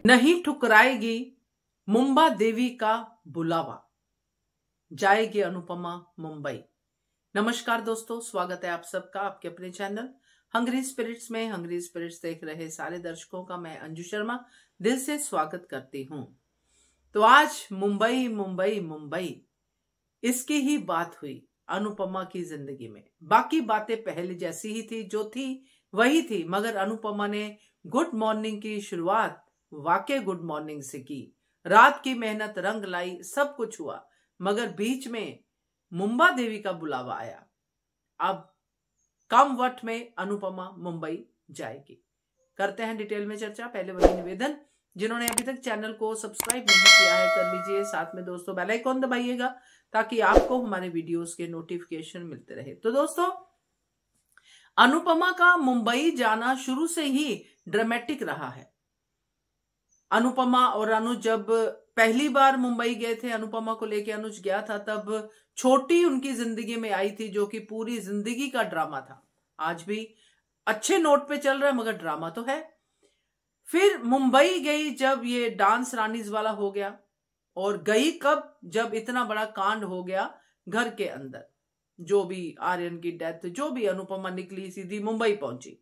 नहीं ठुकराएगी मुंबा देवी का बुलावा, जाएगी अनुपमा मुंबई। नमस्कार दोस्तों, स्वागत है आप सबका आपके अपने चैनल हंग्री स्पिरिट्स में। हंग्री स्पिरिट्स देख रहे सारे दर्शकों का मैं अंजू शर्मा दिल से स्वागत करती हूं। तो आज मुंबई मुंबई मुंबई इसकी ही बात हुई अनुपमा की जिंदगी में। बाकी बातें पहले जैसी ही थी, जो थी वही थी, मगर अनुपमा ने गुड मॉर्निंग की शुरुआत वाकई गुड मॉर्निंग से की। रात की मेहनत रंग लाई, सब कुछ हुआ, मगर बीच में मुंबा देवी का बुलावा आया। अब कम वक्त में अनुपमा मुंबई जाएगी। करते हैं डिटेल में चर्चा। पहले वही निवेदन, जिन्होंने अभी तक चैनल को सब्सक्राइब नहीं किया है कर लीजिए, साथ में दोस्तों बेल आइकॉन दबाइएगा ताकि आपको हमारे वीडियोस के नोटिफिकेशन मिलते रहे। तो दोस्तों, अनुपमा का मुंबई जाना शुरू से ही ड्रामेटिक रहा है। अनुपमा और अनुज जब पहली बार मुंबई गए थे, अनुपमा को लेके अनुज गया था, तब छोटी उनकी जिंदगी में आई थी, जो कि पूरी जिंदगी का ड्रामा था। आज भी अच्छे नोट पे चल रहा है, मगर ड्रामा तो है। फिर मुंबई गई जब ये डांस रानीज वाला हो गया, और गई कब, जब इतना बड़ा कांड हो गया घर के अंदर। जो भी आर्यन की डेथ, जो भी, अनुपमा निकली सीधी मुंबई पहुंची।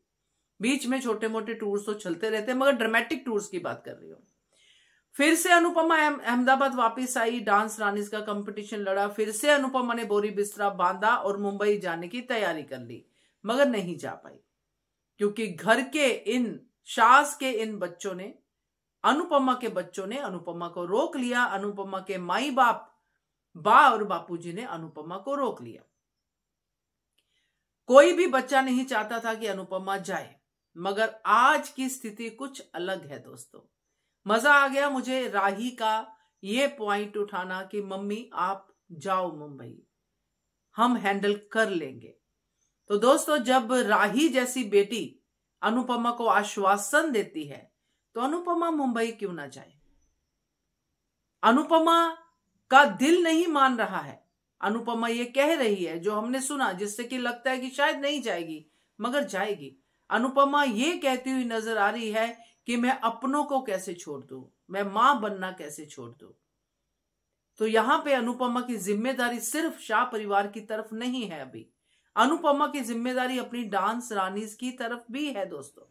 बीच में छोटे मोटे टूर्स तो चलते रहते हैं, मगर ड्रामेटिक टूर्स की बात कर रही हूं। फिर से अनुपमा अहमदाबाद वापस आई, डांस रानीज का कंपटीशन लड़ा। फिर से अनुपमा ने बोरी बिस्तरा बांधा और मुंबई जाने की तैयारी कर ली, मगर नहीं जा पाई, क्योंकि घर के इन सास के इन बच्चों ने, अनुपमा के बच्चों ने अनुपमा को रोक लिया। अनुपमा के माई बाप, बा और बापूजी ने अनुपमा को रोक लिया। कोई भी बच्चा नहीं चाहता था कि अनुपमा जाए, मगर आज की स्थिति कुछ अलग है दोस्तों। मजा आ गया मुझे राही का ये पॉइंट उठाना कि मम्मी आप जाओ मुंबई, हम हैंडल कर लेंगे। तो दोस्तों, जब राही जैसी बेटी अनुपमा को आश्वासन देती है, तो अनुपमा मुंबई क्यों ना जाए। अनुपमा का दिल नहीं मान रहा है। अनुपमा ये कह रही है, जो हमने सुना, जिससे कि लगता है कि शायद नहीं जाएगी, मगर जाएगी। अनुपमा ये कहती हुई नजर आ रही है कि मैं अपनों को कैसे छोड़ दूं, मैं मां बनना कैसे छोड़ दूं। तो यहां पे अनुपमा की जिम्मेदारी सिर्फ शाह परिवार की तरफ नहीं है। अभी अनुपमा की जिम्मेदारी अपनी डांस रानीज की तरफ भी है दोस्तों,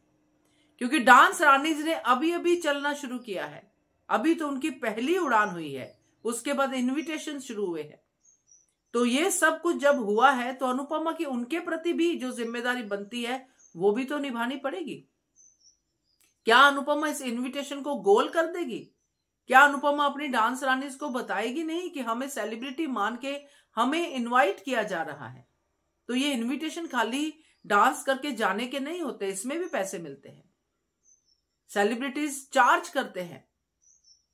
क्योंकि डांस रानीज ने अभी अभी चलना शुरू किया है। अभी तो उनकी पहली उड़ान हुई है, उसके बाद इन्विटेशन शुरू हुए हैं। तो ये सब कुछ जब हुआ है, तो अनुपमा की उनके प्रति भी जो जिम्मेदारी बनती है वो भी तो निभानी पड़ेगी। क्या अनुपमा इस इनविटेशन को गोल कर देगी? क्या अनुपमा अपनी डांस रानीज को बताएगी नहीं कि हमें सेलिब्रिटी मान के हमें इनवाइट किया जा रहा है? तो ये इनविटेशन खाली डांस करके जाने के नहीं होते, इसमें भी पैसे मिलते हैं। सेलिब्रिटीज चार्ज करते हैं,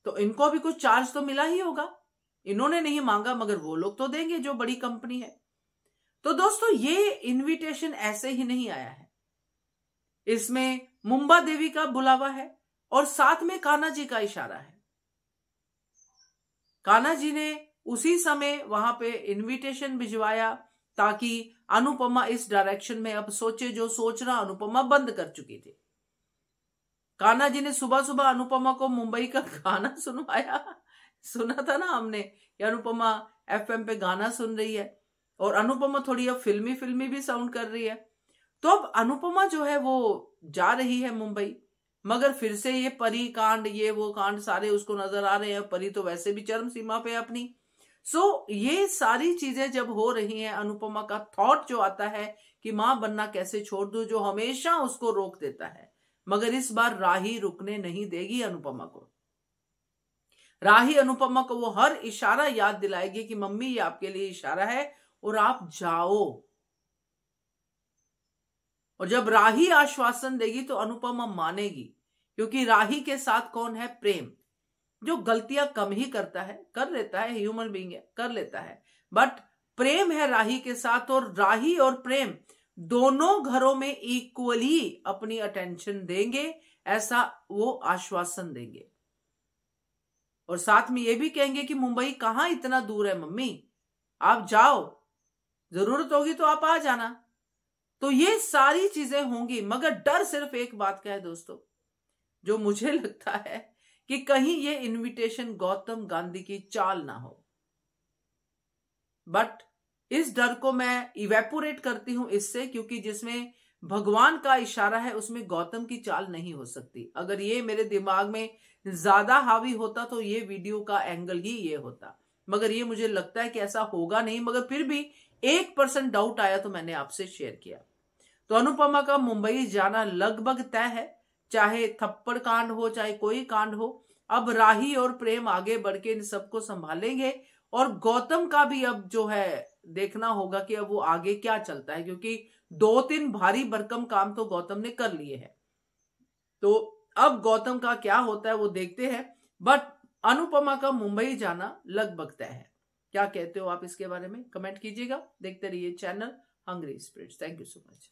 तो इनको भी कुछ चार्ज तो मिला ही होगा। इन्होंने नहीं मांगा, मगर वो लोग तो देंगे जो बड़ी कंपनी है। तो दोस्तों, ये इनविटेशन ऐसे ही नहीं आया है। इसमें मुंबा देवी का बुलावा है और साथ में कान्हा जी का इशारा है। कान्हा जी ने उसी समय वहां पे इनविटेशन भिजवाया, ताकि अनुपमा इस डायरेक्शन में अब सोचे जो सोचना अनुपमा बंद कर चुकी थी। कान्हा जी ने सुबह सुबह अनुपमा को मुंबई का गाना सुनवाया। सुना था ना हमने कि अनुपमा एफएम पे गाना सुन रही है, और अनुपमा थोड़ी अब फिल्मी फिल्मी भी साउंड कर रही है। तो अब अनुपमा जो है वो जा रही है मुंबई, मगर फिर से ये परी कांड, ये वो कांड सारे उसको नजर आ रहे हैं। परी तो वैसे भी चरम सीमा पे अपनी। सो ये सारी चीजें जब हो रही हैं, अनुपमा का थॉट जो आता है कि मां बनना कैसे छोड़ दूं, जो हमेशा उसको रोक देता है, मगर इस बार राही रुकने नहीं देगी अनुपमा को। राही अनुपमा को वो हर इशारा याद दिलाएगी कि मम्मी ये आपके लिए इशारा है और आप जाओ। और जब राही आश्वासन देगी तो अनुपमा मानेगी, क्योंकि राही के साथ कौन है? प्रेम, जो गलतियां कम ही करता है, कर लेता है, ह्यूमन बीइंग है, कर लेता है, बट प्रेम है राही के साथ। और राही और प्रेम दोनों घरों में इक्वली अपनी अटेंशन देंगे, ऐसा वो आश्वासन देंगे। और साथ में ये भी कहेंगे कि मुंबई कहां इतना दूर है मम्मी, आप जाओ, जरूरत होगी तो आप आ जाना। तो ये सारी चीजें होंगी, मगर डर सिर्फ एक बात का है दोस्तों, जो मुझे लगता है कि कहीं ये इनविटेशन गौतम गांधी की चाल ना हो। बट इस डर को मैं इवेपोरेट करती हूं इससे, क्योंकि जिसमें भगवान का इशारा है उसमें गौतम की चाल नहीं हो सकती। अगर ये मेरे दिमाग में ज्यादा हावी होता तो ये वीडियो का एंगल ही ये होता, मगर ये मुझे लगता है कि ऐसा होगा नहीं। मगर फिर भी 1% डाउट आया तो मैंने आपसे शेयर किया। तो अनुपमा का मुंबई जाना लगभग तय है, चाहे थप्पड़ कांड हो चाहे कोई कांड हो। अब राही और प्रेम आगे बढ़ के इन सबको संभालेंगे, और गौतम का भी अब जो है देखना होगा कि अब वो आगे क्या चलता है, क्योंकि 2-3 भारी भरकम काम तो गौतम ने कर लिए हैं। तो अब गौतम का क्या होता है वो देखते हैं। बट अनुपमा का मुंबई जाना लगभग तय है। क्या कहते हो आप इसके बारे में? कमेंट कीजिएगा। देखते रहिए channel Hungry Spirits. Thank you so much.